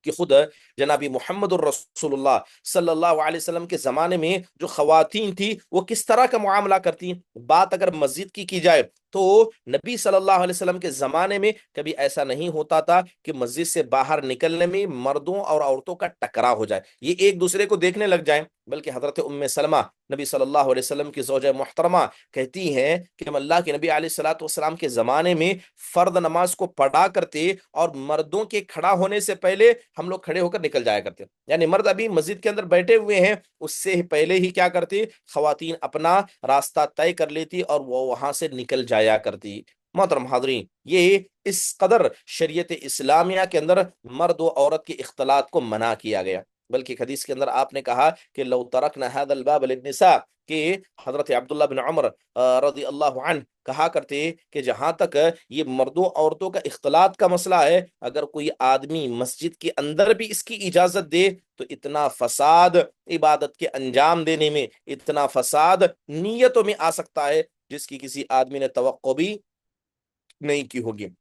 کہ خود جناب محمد الرسول اللہ صلی اللہ علیہ وسلم کے زمانے میں جو خواتین تھی وہ کس طرح کا معاملہ کرتی ہیں۔ بات اگر مسجد کی جائے تو نبی صلی اللہ علیہ وسلم کے زمانے میں کبھی ایسا نہیں ہوتا تھا کہ مسجد سے باہر نکلنے میں مردوں اور عورتوں کا ٹکراؤ ہو جائے، یہ ایک دوسرے کو دیکھنے لگ جائیں، بلکہ حضرت ام سلمہ نبی صلی اللہ علیہ وسلم کی زوجہ محترمہ کہتی ہیں کہ ہم اللہ کے نبی علیہ الصلوۃ والسلام کے زمانے میں فرض نماز کو پڑھا کرتے اور مردوں کے کھڑا ہونے سے پہلے ہم لوگ کھڑے ہو کر نکل جایا کرتے، یعنی مرد ابھی مسجد کے اندر بیٹھے ہوئے ہیں اس سے پہلے ہی کیا کرتی، خواتین اپنا راستہ طے کر لیتی اور وہ وہاں سے نکل جایا کرتی۔ محترم حاضرین، یہ اس قدر شریعت اسلامیہ کے اندر مرد و عورت کے اختلاط کو منع کیا گیا، بلکہ حدیث کے اندر آپ نے کہا کہ لو ترکنا هذا الباب للنساء، کہ حضرت عبداللہ بن عمر رضی اللہ عنہ کہا کرتے کہ جہاں تک یہ مردوں عورتوں کا اختلاط کا مسئلہ ہے، اگر کوئی آدمی مسجد کے اندر بھی اس کی اجازت دے تو اتنا فساد عبادت کے انجام دینے میں، اتنا فساد نیتوں میں آ سکتا ہے جس کی کسی آدمی نے توقع بھی نہیں کی ہوگی۔